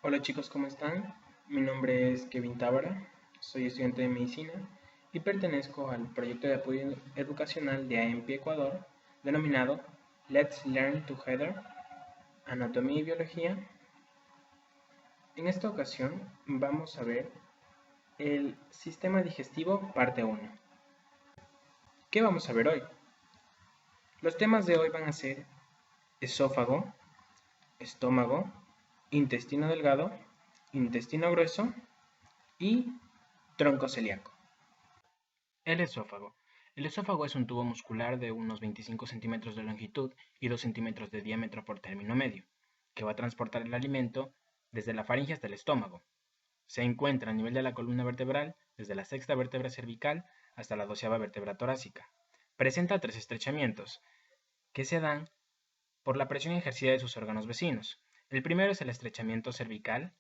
Hola chicos, ¿cómo están? Mi nombre es Kevin Tábara, soy estudiante de medicina y pertenezco al proyecto de apoyo educacional de AEMPI Ecuador denominado Let's Learn Together, Anatomía y Biología. En esta ocasión vamos a ver el sistema digestivo parte 1. ¿Qué vamos a ver hoy? Los temas de hoy van a ser esófago, estómago, intestino delgado, intestino grueso y tronco celíaco. El esófago. El esófago es un tubo muscular de unos 25 centímetros de longitud y 2 centímetros de diámetro por término medio, que va a transportar el alimento desde la faringe hasta el estómago. Se encuentra a nivel de la columna vertebral, desde la sexta vértebra cervical hasta la 12ª vértebra torácica. Presenta tres estrechamientos, que se dan por la presión ejercida de sus órganos vecinos. El primero es el estrechamiento cervical,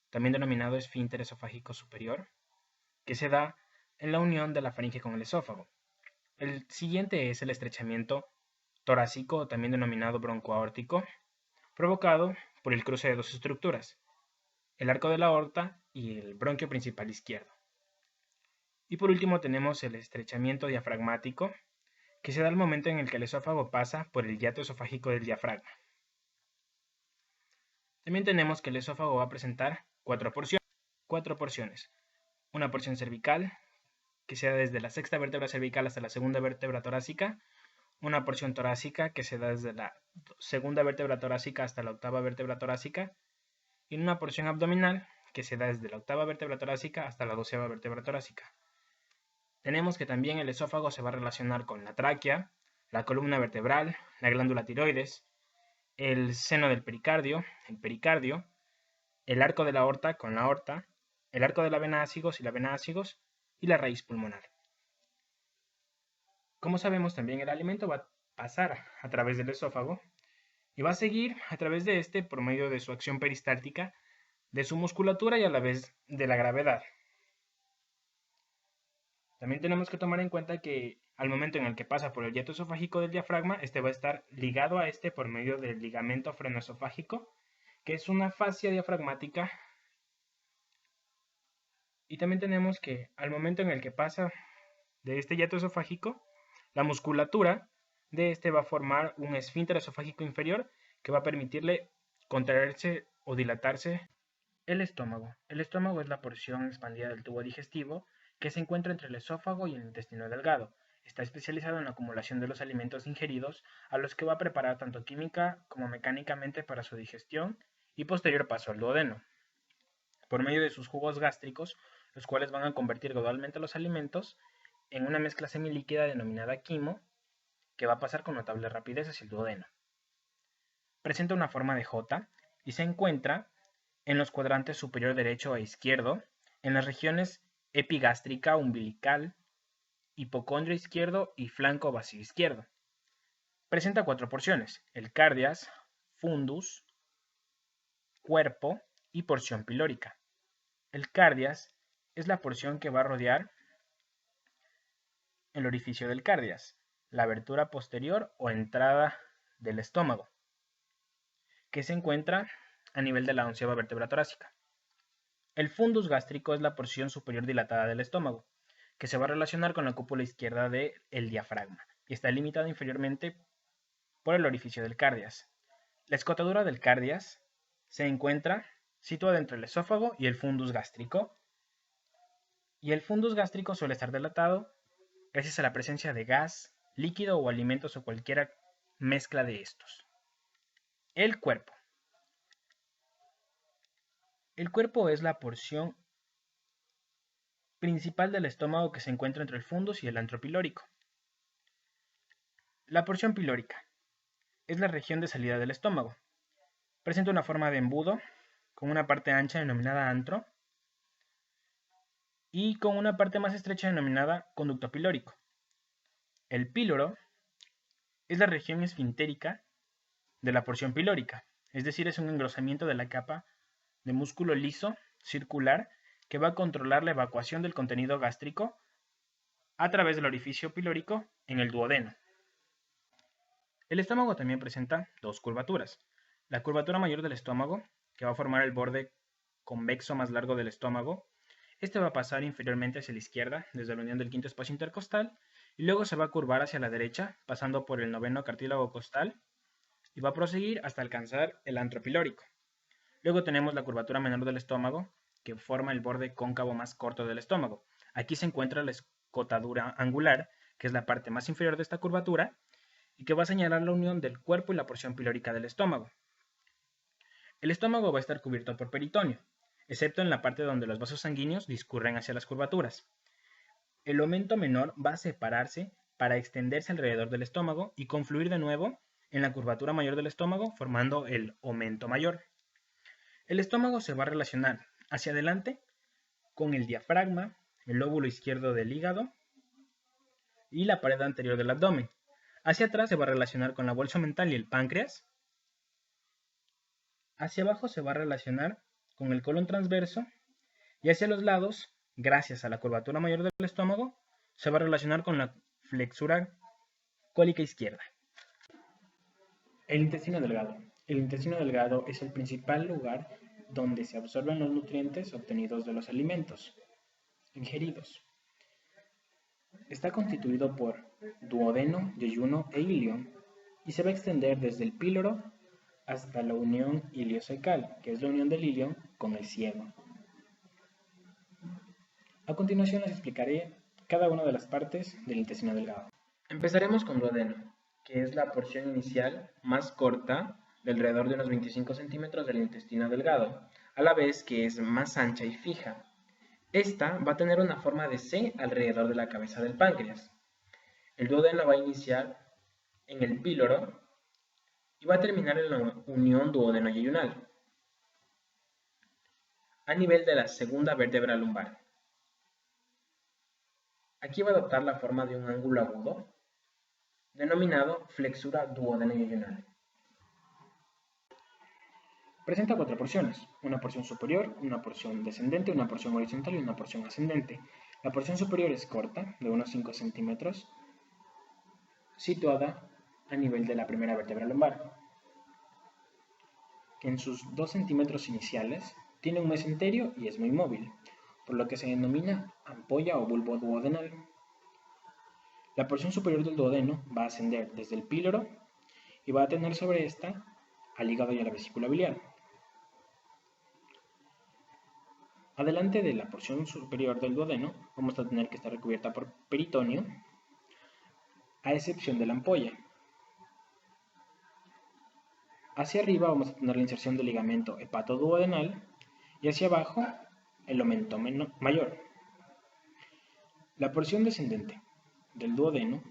también denominado esfínter esofágico superior, que se da en la unión de la faringe con el esófago. El siguiente es el estrechamiento torácico, también denominado broncoaórtico, provocado por el cruce de dos estructuras, el arco de la aorta y el bronquio principal izquierdo. Y por último tenemos el estrechamiento diafragmático, que se da al momento en el que el esófago pasa por el hiato esofágico del diafragma. También tenemos que el esófago va a presentar cuatro porciones. Una porción cervical, que se da desde la sexta vértebra cervical hasta la segunda vértebra torácica, una porción torácica que se da desde la segunda vértebra torácica hasta la octava vértebra torácica, y una porción abdominal que se da desde la octava vértebra torácica hasta la 12ª vértebra torácica. Tenemos que también el esófago se va a relacionar con la tráquea, la columna vertebral, la glándula tiroides, el seno del pericardio, el arco de la aorta con la aorta, el arco de la vena ácigos y la vena ácigos, y la raíz pulmonar. Como sabemos, también el alimento va a pasar a través del esófago y va a seguir a través de este por medio de su acción peristáltica, de su musculatura y a la vez de la gravedad. También tenemos que tomar en cuenta que al momento en el que pasa por el hiato esofágico del diafragma, este va a estar ligado a este por medio del ligamento frenoesofágico, que es una fascia diafragmática. Y también tenemos que al momento en el que pasa de este hiato esofágico, la musculatura de este va a formar un esfínter esofágico inferior que va a permitirle contraerse o dilatarse el estómago. El estómago es la porción expandida del tubo digestivo que se encuentra entre el esófago y el intestino delgado. Está especializado en la acumulación de los alimentos ingeridos, a los que va a preparar tanto química como mecánicamente para su digestión y posterior paso al duodeno, por medio de sus jugos gástricos, los cuales van a convertir gradualmente los alimentos en una mezcla semilíquida denominada quimo, que va a pasar con notable rapidez hacia el duodeno. Presenta una forma de J y se encuentra en los cuadrantes superior derecho e izquierdo, en las regiones epigástrica, umbilical, hipocondrio izquierdo y flanco vacío izquierdo. Presenta cuatro porciones: el cardias, fundus, cuerpo y porción pilórica. El cardias es la porción que va a rodear el orificio del cardias, la abertura posterior o entrada del estómago, que se encuentra a nivel de la 11ª vértebra torácica. El fundus gástrico es la porción superior dilatada del estómago, que se va a relacionar con la cúpula izquierda del diafragma y está limitada inferiormente por el orificio del cardias. La escotadura del cardias se encuentra situada entre el esófago y el fundus gástrico, y el fundus gástrico suele estar dilatado gracias a la presencia de gas, líquido o alimentos o cualquier mezcla de estos. El cuerpo. El cuerpo es la porción principal del estómago que se encuentra entre el fundus y el antro pilórico. La porción pilórica es la región de salida del estómago. Presenta una forma de embudo con una parte ancha denominada antro y con una parte más estrecha denominada conducto pilórico. El píloro es la región esfintérica de la porción pilórica, es decir, es un engrosamiento de la capa de músculo liso, circular, que va a controlar la evacuación del contenido gástrico a través del orificio pilórico en el duodeno. El estómago también presenta dos curvaturas. La curvatura mayor del estómago, que va a formar el borde convexo más largo del estómago. Este va a pasar inferiormente hacia la izquierda, desde la unión del quinto espacio intercostal, y luego se va a curvar hacia la derecha, pasando por el noveno cartílago costal, y va a proseguir hasta alcanzar el antro pilórico. Luego tenemos la curvatura menor del estómago, que forma el borde cóncavo más corto del estómago. Aquí se encuentra la escotadura angular, que es la parte más inferior de esta curvatura, y que va a señalar la unión del cuerpo y la porción pilórica del estómago. El estómago va a estar cubierto por peritoneo, excepto en la parte donde los vasos sanguíneos discurren hacia las curvaturas. El aumento menor va a separarse para extenderse alrededor del estómago y confluir de nuevo en la curvatura mayor del estómago, formando el aumento mayor. El estómago se va a relacionar hacia adelante con el diafragma, el lóbulo izquierdo del hígado y la pared anterior del abdomen. Hacia atrás se va a relacionar con la bolsa mental y el páncreas. Hacia abajo se va a relacionar con el colon transverso y hacia los lados, gracias a la curvatura mayor del estómago, se va a relacionar con la flexura cólica izquierda. El intestino delgado. El intestino delgado es el principal lugar donde se absorben los nutrientes obtenidos de los alimentos ingeridos. Está constituido por duodeno, yeyuno e ilion y se va a extender desde el píloro hasta la unión iliocecal, que es la unión del ilion con el ciego. A continuación les explicaré cada una de las partes del intestino delgado. Empezaremos con duodeno, que es la porción inicial más corta de alrededor de unos 25 centímetros del intestino delgado, a la vez que es más ancha y fija. Esta va a tener una forma de C alrededor de la cabeza del páncreas. El duodeno va a iniciar en el píloro y va a terminar en la unión duodeno-yeyunal, a nivel de la segunda vértebra lumbar. Aquí va a adoptar la forma de un ángulo agudo, denominado flexura duodeno-yeyunal. Presenta 4 porciones, una porción superior, una porción descendente, una porción horizontal y una porción ascendente. La porción superior es corta, de unos 5 centímetros, situada a nivel de la primera vértebra lumbar, que en sus 2 centímetros iniciales tiene un mesenterio y es muy móvil, por lo que se denomina ampolla o bulbo duodenal. La porción superior del duodeno va a ascender desde el píloro y va a tener sobre esta al hígado y a la vesícula biliar. Adelante de la porción superior del duodeno vamos a tener que estar recubierta por peritoneo, a excepción de la ampolla. Hacia arriba vamos a tener la inserción del ligamento hepatoduodenal y hacia abajo el aumento mayor. La porción descendente del duodeno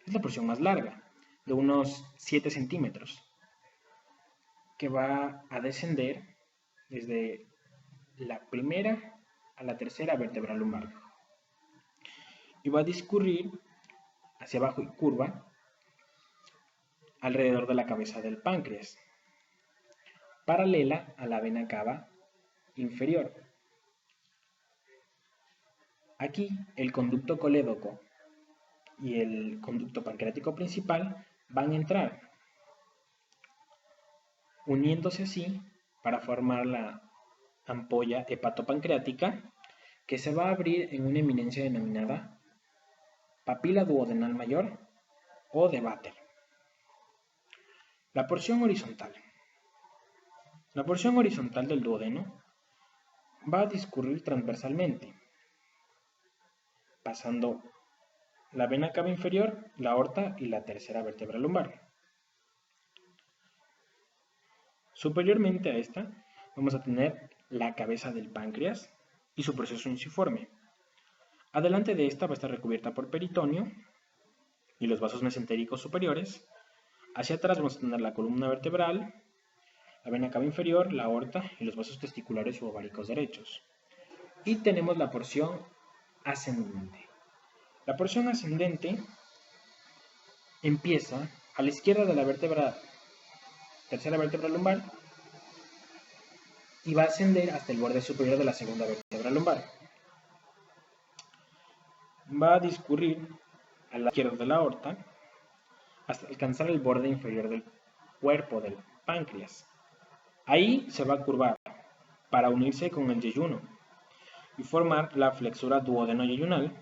es la porción más larga, de unos 7 centímetros, que va a descender desde la primera a la tercera vértebra lumbar y va a discurrir hacia abajo y curva alrededor de la cabeza del páncreas, paralela a la vena cava inferior. Aquí el conducto colédoco y el conducto pancreático principal van a entrar, uniéndose así para formar la ampolla hepatopancreática, que se va a abrir en una eminencia denominada papila duodenal mayor o de Vater. La porción horizontal. La porción horizontal del duodeno va a discurrir transversalmente, pasando la vena cava inferior, la aorta y la tercera vértebra lumbar. Superiormente a esta vamos a tener la cabeza del páncreas y su proceso inciforme. Adelante de esta va a estar recubierta por peritoneo y los vasos mesentéricos superiores. Hacia atrás vamos a tener la columna vertebral, la vena cava inferior, la aorta y los vasos testiculares u ováricos derechos. Y tenemos la porción ascendente. La porción ascendente empieza a la izquierda de la tercera vértebra lumbar y va a ascender hasta el borde superior de la segunda vértebra lumbar. Va a discurrir a la izquierda de la aorta hasta alcanzar el borde inferior del cuerpo del páncreas. Ahí se va a curvar para unirse con el yeyuno y formar la flexura duodeno-yeyunal,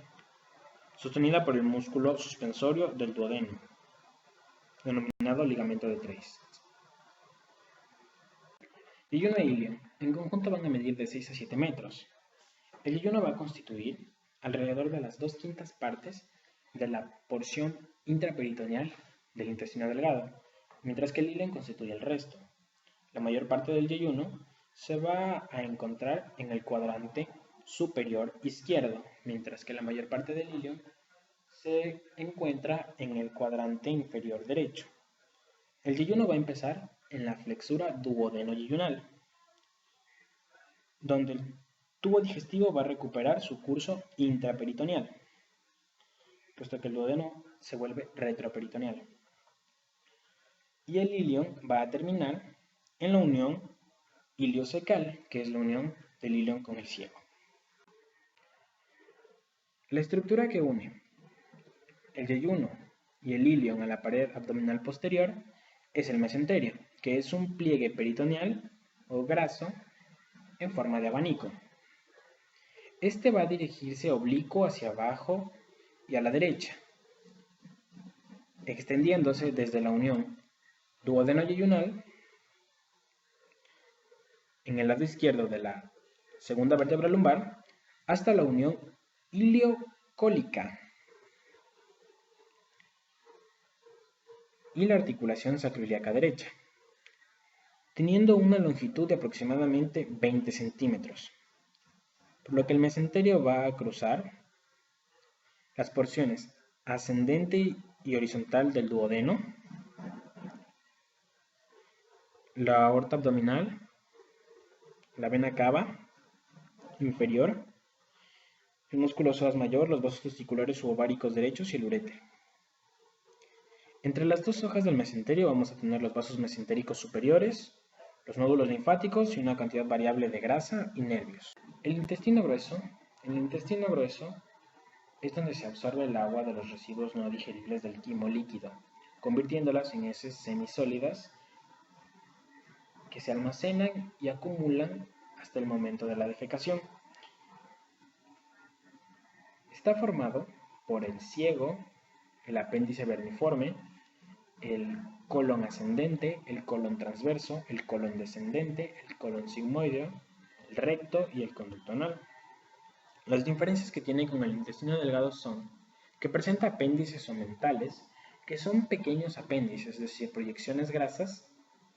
sostenida por el músculo suspensorio del duodeno, denominado ligamento de Treitz. Yeyuno e ilion en conjunto van a medir de 6 a 7 metros. El yeyuno va a constituir alrededor de las 2/5 partes de la porción intraperitoneal del intestino delgado, mientras que el ilion constituye el resto. La mayor parte del yeyuno se va a encontrar en el cuadrante superior izquierdo, mientras que la mayor parte del ilion se encuentra en el cuadrante inferior derecho. El yeyuno va a empezar en la flexura duodeno-yeyunal, donde el tubo digestivo va a recuperar su curso intraperitoneal, puesto que el duodeno se vuelve retroperitoneal. Y el ilion va a terminar en la unión iliocecal, que es la unión del ilion con el ciego. La estructura que une el yeyuno y el ilion a la pared abdominal posterior es el mesenterio, que es un pliegue peritoneal o graso en forma de abanico. Este va a dirigirse oblicuo hacia abajo y a la derecha, extendiéndose desde la unión duodeno-yeyunal en el lado izquierdo de la segunda vértebra lumbar hasta la unión iliocólica y la articulación sacroiliaca derecha, teniendo una longitud de aproximadamente 20 centímetros, por lo que el mesenterio va a cruzar las porciones ascendente y horizontal del duodeno, la aorta abdominal, la vena cava inferior, el músculo psoas mayor, los vasos testiculares subováricos derechos y el uréter. Entre las dos hojas del mesenterio vamos a tener los vasos mesentéricos superiores, los nódulos linfáticos y una cantidad variable de grasa y nervios. En el intestino grueso es donde se absorbe el agua de los residuos no digeribles del quimo líquido, convirtiéndolas en heces semisólidas que se almacenan y acumulan hasta el momento de la defecación. Está formado por el ciego, el apéndice vermiforme, el colon ascendente, el colon transverso, el colon descendente, el colon sigmoideo, el recto y el conducto anal. Las diferencias que tiene con el intestino delgado son que presenta apéndices omentales, que son pequeños apéndices, es decir, proyecciones grasas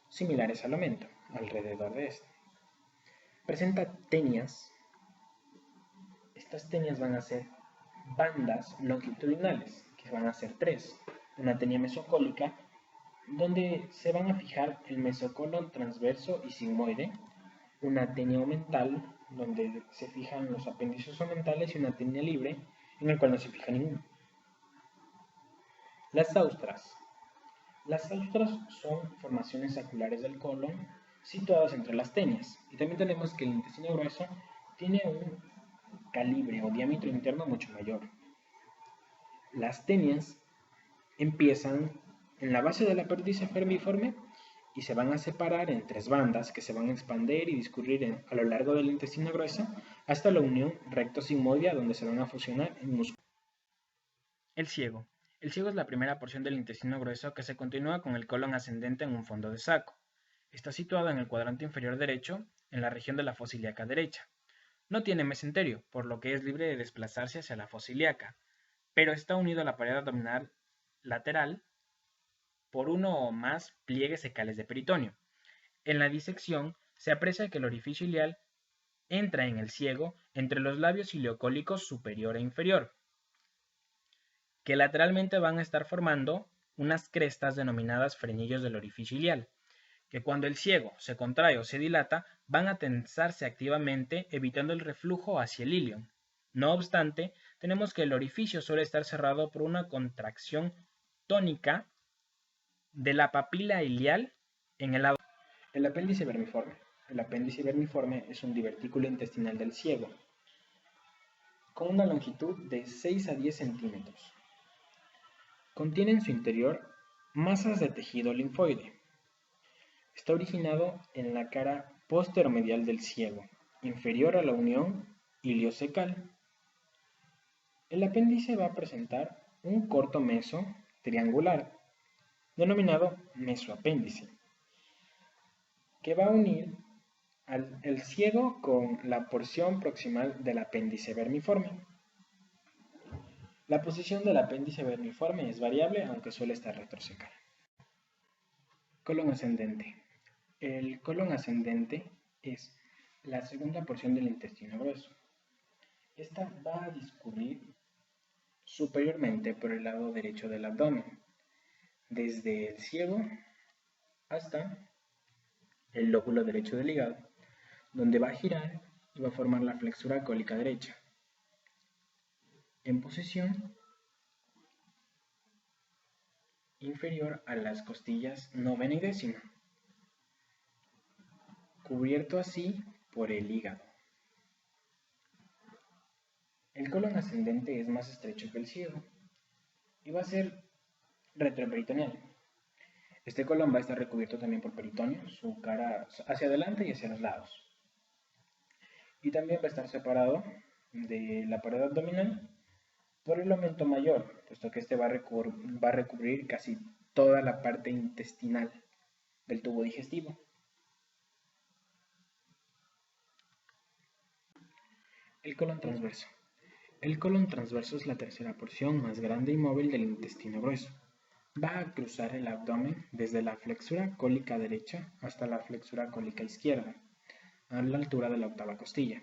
similares al omento, alrededor de este. Presenta tenias. Estas tenias van a ser bandas longitudinales, que van a ser 3. Una tenia mesocólica, donde se van a fijar el mesocolon transverso y sigmoide, una tenia omental, donde se fijan los apéndices omentales, y una tenia libre, en el cual no se fija ninguno. Las austras. Las austras son formaciones saculares del colon situadas entre las tenias. Y también tenemos que el intestino grueso tiene un calibre o diámetro interno mucho mayor. Las tenias empiezan en la base del apéndice vermiforme y se van a separar en 3 bandas que se van a expandir y discurrir a lo largo del intestino grueso hasta la unión recto-sigmoidea, donde se van a fusionar en músculo. El ciego. El ciego es la primera porción del intestino grueso que se continúa con el colon ascendente en un fondo de saco. Está situado en el cuadrante inferior derecho, en la región de la fosa ilíaca derecha. No tiene mesenterio, por lo que es libre de desplazarse hacia la fosa ilíaca, pero está unido a la pared abdominal lateral por uno o más pliegues secales de peritoneo. En la disección se aprecia que el orificio ilial entra en el ciego entre los labios ileocólicos superior e inferior, que lateralmente van a estar formando unas crestas denominadas frenillos del orificio ilial, que cuando el ciego se contrae o se dilata van a tensarse activamente evitando el reflujo hacia el ilion. No obstante, tenemos que el orificio suele estar cerrado por una contracción tónica de la papila ilial en el lado. El apéndice vermiforme. El apéndice vermiforme es un divertículo intestinal del ciego, con una longitud de 6 a 10 centímetros. Contiene en su interior masas de tejido linfoide. Está originado en la cara posteromedial del ciego, inferior a la unión iliocecal. El apéndice va a presentar un corto meso triangular, denominado mesoapéndice, que va a unir el ciego con la porción proximal del apéndice vermiforme. La posición del apéndice vermiforme es variable, aunque suele estar retrocecal. Colon ascendente. El colon ascendente es la segunda porción del intestino grueso. Esta va a discurrir superiormente por el lado derecho del abdomen, desde el ciego hasta el lóbulo derecho del hígado, donde va a girar y va a formar la flexura cólica derecha, en posición inferior a las costillas novena y décima, cubierto así por el hígado. El colon ascendente es más estrecho que el ciego y va a ser retroperitoneal. Este colon va a estar recubierto también por peritoneo, su cara hacia adelante y hacia los lados. Y también va a estar separado de la pared abdominal por el aumento mayor, puesto que este va a recubrir casi toda la parte intestinal del tubo digestivo. El colon transverso. El colon transverso es la tercera porción más grande y móvil del intestino grueso. Va a cruzar el abdomen desde la flexura cólica derecha hasta la flexura cólica izquierda, a la altura de la octava costilla.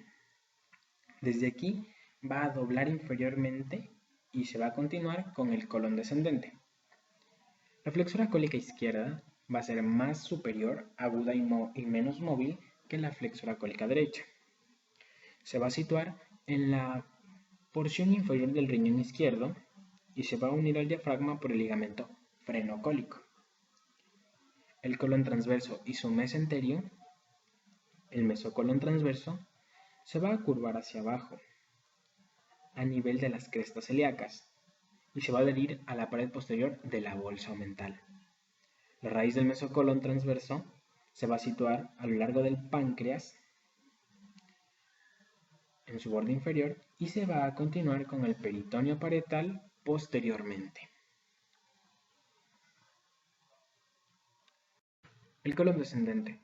Desde aquí va a doblar inferiormente y se va a continuar con el colon descendente. La flexura cólica izquierda va a ser más superior, aguda y menos móvil que la flexura cólica derecha. Se va a situar en la porción inferior del riñón izquierdo y se va a unir al diafragma por el ligamento frenocólico. El colon transverso y su mesenterio, el mesocolon transverso, se va a curvar hacia abajo, a nivel de las crestas celíacas, y se va a adherir a la pared posterior de la bolsa omental. La raíz del mesocolon transverso se va a situar a lo largo del páncreas, en su borde inferior, y se va a continuar con el peritoneo parietal posteriormente. El colon descendente.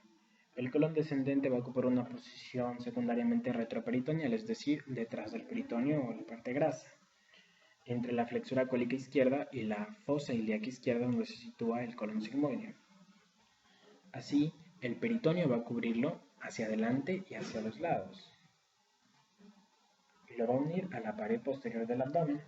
El colon descendente va a ocupar una posición secundariamente retroperitoneal, es decir, detrás del peritoneo o la parte grasa, entre la flexura cólica izquierda y la fosa ilíaca izquierda, donde se sitúa el colon sigmoide. Así, el peritoneo va a cubrirlo hacia adelante y hacia los lados, y lo va a unir a la pared posterior del abdomen.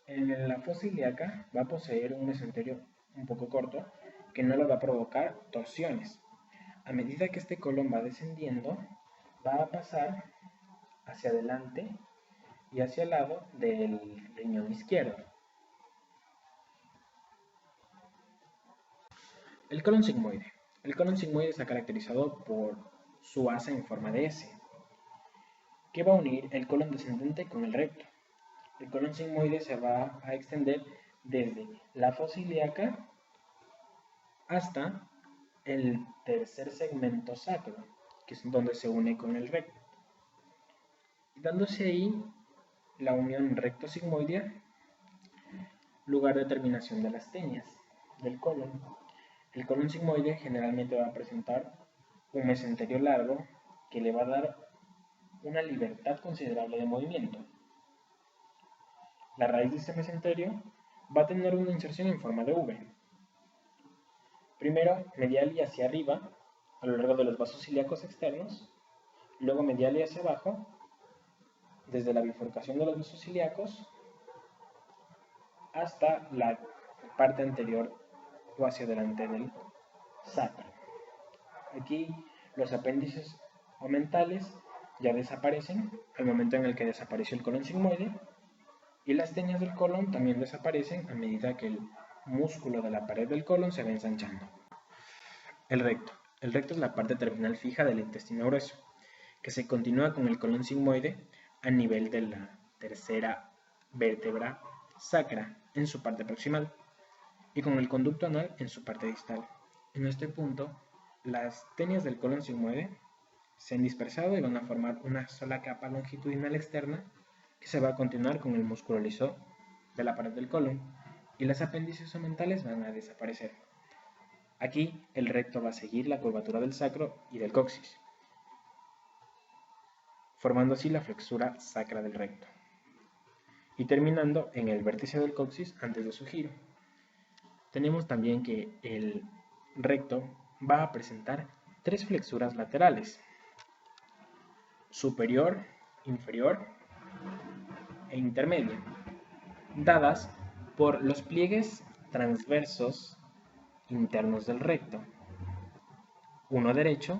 En la fosa ilíaca va a poseer un mesenterio un poco corto que no le va a provocar torsiones. A medida que este colon va descendiendo, va a pasar hacia adelante y hacia el lado del riñón izquierdo. El colon sigmoide. El colon sigmoide está caracterizado por su asa en forma de S, que va a unir el colon descendente con el recto. El colon sigmoide se va a extender desde la fosa ilíaca hasta el tercer segmento sacro, que es donde se une con el recto, dándose ahí la unión recto-sigmoidea, lugar de terminación de las teñas del colon. El colon sigmoide generalmente va a presentar un mesenterio largo que le va a dar una libertad considerable de movimiento. La raíz de este mesenterio va a tener una inserción en forma de V. Primero medial y hacia arriba, a lo largo de los vasos ilíacos externos, luego medial y hacia abajo, desde la bifurcación de los vasos ilíacos hasta la parte anterior o hacia adelante del sacro. Aquí los apéndices omentales ya desaparecen al momento en el que desapareció el colon sigmoide, y las teñas del colon también desaparecen a medida que el músculo de la pared del colon se va ensanchando. El recto. El recto es la parte terminal fija del intestino grueso, que se continúa con el colon sigmoide a nivel de la tercera vértebra sacra en su parte proximal. y con el conducto anal en su parte distal. En este punto, las tenias del colon se mueven, se han dispersado y van a formar una sola capa longitudinal externa que se va a continuar con el músculo liso de la pared del colon y las apéndices omentales van a desaparecer. Aquí el recto va a seguir la curvatura del sacro y del coxis, formando así la flexura sacra del recto y terminando en el vértice del coxis antes de su giro. Tenemos también que el recto va a presentar tres flexuras laterales: superior, inferior e intermedia, dadas por los pliegues transversos internos del recto, uno derecho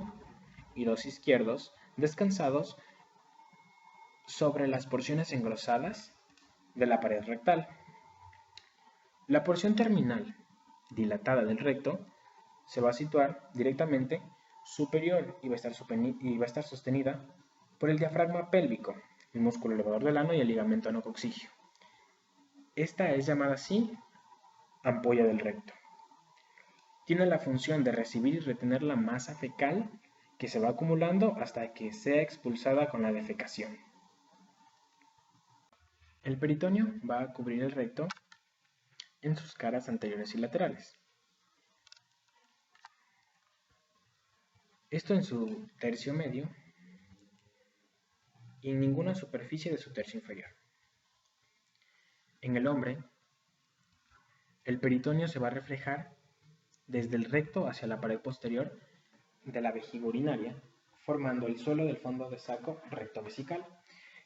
y dos izquierdos, descansados sobre las porciones engrosadas de la pared rectal. La porción terminal dilatada del recto se va a situar directamente superior y va a estar sostenida por el diafragma pélvico, el músculo elevador del ano y el ligamento anocoxígeo. Esta es llamada así ampolla del recto. Tiene la función de recibir y retener la masa fecal que se va acumulando hasta que sea expulsada con la defecación. El peritoneo va a cubrir el recto en sus caras anteriores y laterales. Esto en su tercio medio y en ninguna superficie de su tercio inferior. En el hombre, el peritoneo se va a reflejar desde el recto hacia la pared posterior de la vejiga urinaria, formando el suelo del fondo de saco recto vesical.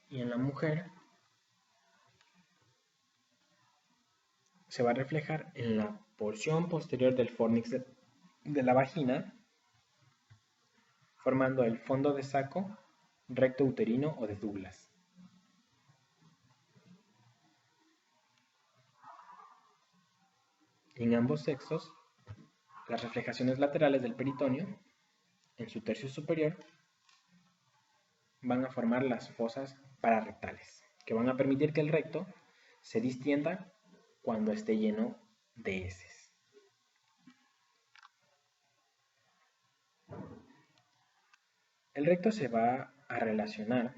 Y en la mujer se va a reflejar en la porción posterior del fornix de la vagina, formando el fondo de saco recto uterino o de Douglas. En ambos sexos, las reflejaciones laterales del peritoneo, en su tercio superior, van a formar las fosas pararectales, que van a permitir que el recto se distienda cuando esté lleno de heces. El recto se va a relacionar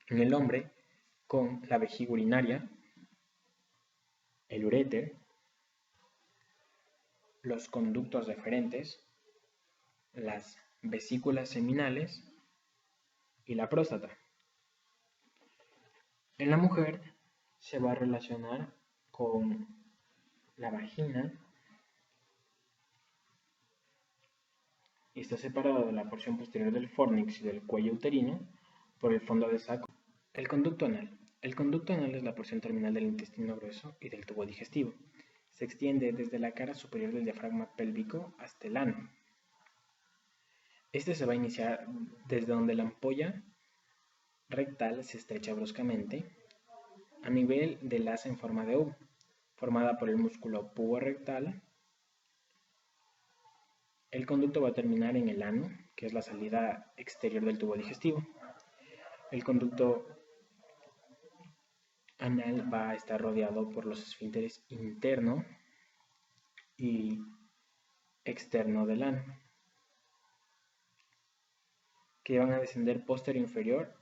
en el hombre con la vejiga urinaria, el uréter, los conductos deferentes, las vesículas seminales y la próstata. En la mujer se va a relacionar con la vagina y está separado de la porción posterior del fornix y del cuello uterino por el fondo de saco. El conducto anal. El conducto anal es la porción terminal del intestino grueso y del tubo digestivo. Se extiende desde la cara superior del diafragma pélvico hasta el ano. Este se va a iniciar desde donde la ampolla rectal se estrecha bruscamente a nivel del asa en forma de U, formada por el músculo puborectal. El conducto va a terminar en el ano, que es la salida exterior del tubo digestivo. El conducto anal va a estar rodeado por los esfínteres interno y externo del ano, que van a descender posterior e inferior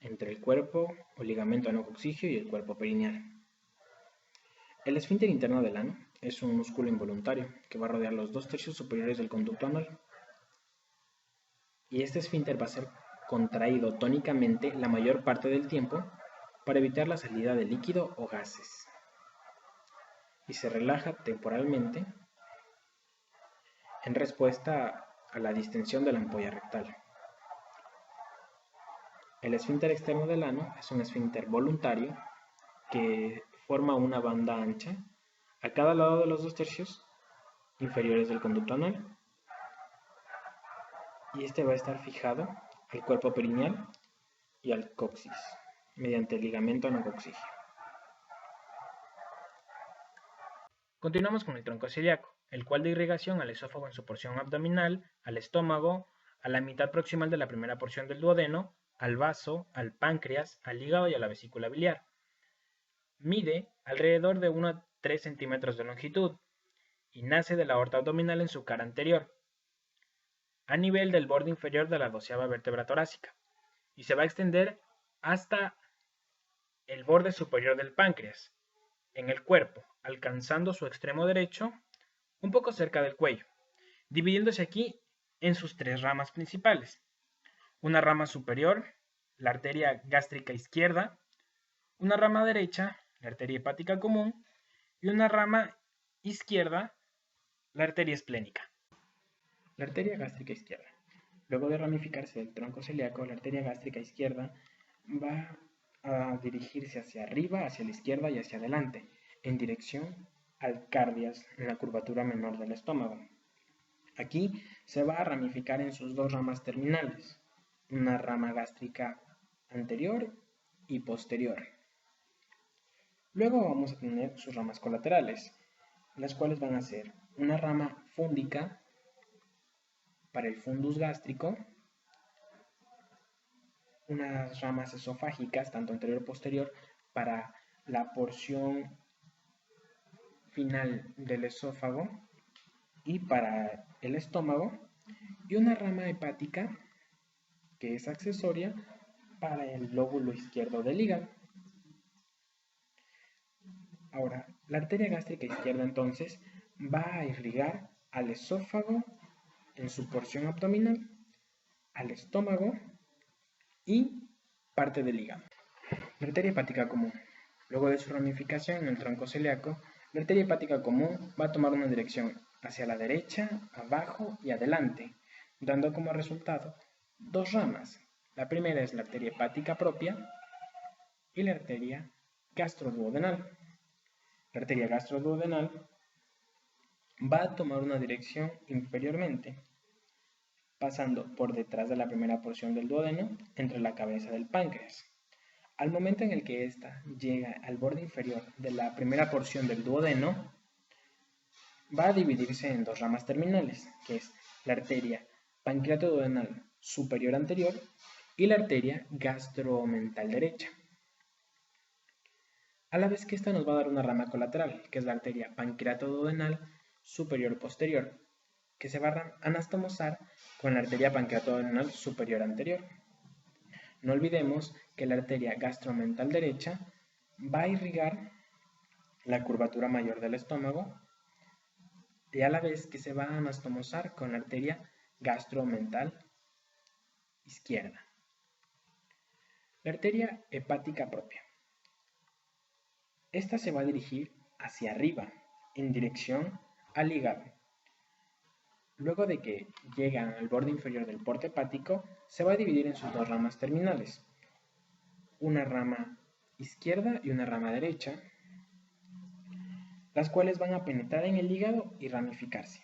entre el cuerpo o ligamento anocoxígeo y el cuerpo perineal. El esfínter interno del ano es un músculo involuntario que va a rodear los dos tercios superiores del conducto anal. Y este esfínter va a ser contraído tónicamente la mayor parte del tiempo para evitar la salida de líquido o gases. Y se relaja temporalmente en respuesta a la distensión de la ampolla rectal. El esfínter externo del ano es un esfínter voluntario que forma una banda ancha a cada lado de los dos tercios inferiores del conducto anal, y este va a estar fijado al cuerpo perineal y al coxis mediante el ligamento anocoxígeo. Continuamos con el tronco ciliaco, el cual da irrigación al esófago en su porción abdominal, al estómago, a la mitad proximal de la primera porción del duodeno, al vaso, al páncreas, al hígado y a la vesícula biliar. Mide alrededor de 1 3 centímetros de longitud y nace de la aorta abdominal en su cara anterior, a nivel del borde inferior de la 12ª vértebra torácica, y se va a extender hasta el borde superior del páncreas, en el cuerpo, alcanzando su extremo derecho un poco cerca del cuello, dividiéndose aquí en sus 3 ramas principales. Una rama superior, la arteria gástrica izquierda, una rama derecha, la arteria hepática común, y una rama izquierda, la arteria esplénica. La arteria gástrica izquierda. Luego de ramificarse del tronco celíaco, la arteria gástrica izquierda va a dirigirse hacia arriba, hacia la izquierda y hacia adelante, en dirección al cardias, en la curvatura menor del estómago. Aquí se va a ramificar en sus 2 ramas terminales, una rama gástrica anterior y posterior. Luego vamos a tener sus ramas colaterales, las cuales van a ser una rama fúndica para el fundus gástrico, unas ramas esofágicas, tanto anterior como posterior, para la porción final del esófago y para el estómago, y una rama hepática que es accesoria para el lóbulo izquierdo del hígado. Ahora, la arteria gástrica izquierda entonces va a irrigar al esófago en su porción abdominal, al estómago y parte del hígado. La arteria hepática común. Luego de su ramificación en el tronco celíaco, la arteria hepática común va a tomar una dirección hacia la derecha, abajo y adelante, dando como resultado 2 ramas. La primera es la arteria hepática propia y la arteria gastroduodenal. La arteria gastroduodenal va a tomar una dirección inferiormente, pasando por detrás de la primera porción del duodeno, entre la cabeza del páncreas. Al momento en el que ésta llega al borde inferior de la primera porción del duodeno, va a dividirse en 2 ramas terminales, que es la arteria pancreatoduodenal superior anterior y la arteria gastroomental derecha. A la vez que esta nos va a dar una rama colateral, que es la arteria pancreatoduodenal superior posterior, que se va a anastomosar con la arteria pancreatoduodenal superior anterior. No olvidemos que la arteria gastroomental derecha va a irrigar la curvatura mayor del estómago y a la vez que se va a anastomosar con la arteria gastroomental izquierda. La arteria hepática propia. Esta se va a dirigir hacia arriba, en dirección al hígado. Luego de que llega al borde inferior del porte hepático, se va a dividir en sus 2 ramas terminales, una rama izquierda y una rama derecha, las cuales van a penetrar en el hígado y ramificarse.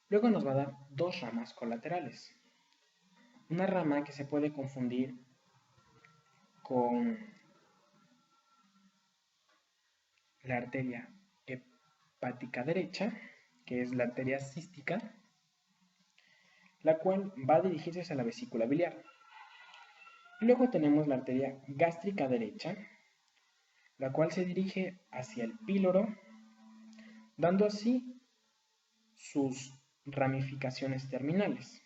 Luego nos va a dar 2 ramas colaterales, una rama que se puede confundir con la arteria hepática derecha, que es la arteria cística, la cual va a dirigirse hacia la vesícula biliar. Luego tenemos la arteria gástrica derecha, la cual se dirige hacia el píloro, dando así sus ramificaciones terminales,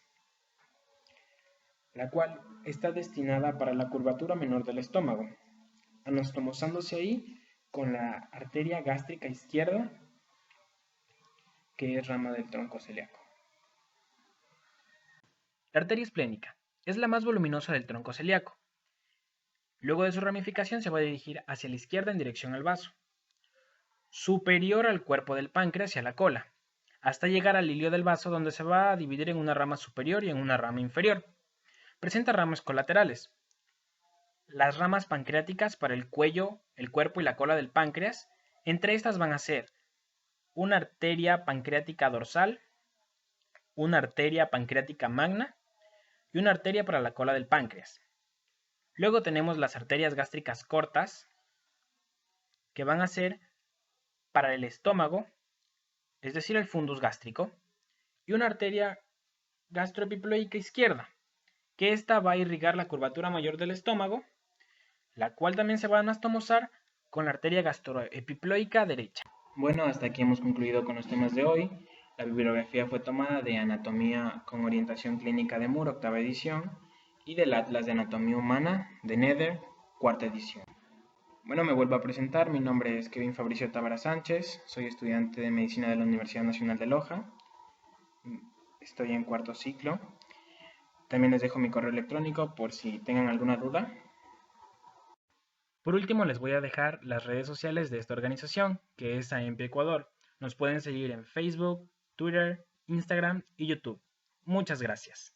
la cual está destinada para la curvatura menor del estómago, anastomosándose ahí con la arteria gástrica izquierda, que es rama del tronco celíaco. La arteria esplénica es la más voluminosa del tronco celíaco. Luego de su ramificación se va a dirigir hacia la izquierda en dirección al vaso, superior al cuerpo del páncreas y a la cola, hasta llegar al hilio del vaso, donde se va a dividir en una rama superior y en una rama inferior. Presenta ramas colaterales. Las ramas pancreáticas para el cuello, el cuerpo y la cola del páncreas. Entre estas van a ser una arteria pancreática dorsal, una arteria pancreática magna y una arteria para la cola del páncreas. Luego tenemos las arterias gástricas cortas, que van a ser para el estómago, es decir, el fundus gástrico, y una arteria gastroepiploica izquierda, que esta va a irrigar la curvatura mayor del estómago, la cual también se va a anastomosar con la arteria gastroepiploica derecha. Bueno, hasta aquí hemos concluido con los temas de hoy. La bibliografía fue tomada de Anatomía con orientación clínica de Moore, octava edición, y del Atlas de Anatomía Humana de Nether, cuarta edición. Bueno, me vuelvo a presentar. Mi nombre es Kevin Fabricio Tábara Sánchez. Soy estudiante de Medicina de la Universidad Nacional de Loja. Estoy en cuarto ciclo. También les dejo mi correo electrónico por si tengan alguna duda. Por último, les voy a dejar las redes sociales de esta organización, que es AMP Ecuador. Nos pueden seguir en Facebook, Twitter, Instagram y YouTube. Muchas gracias.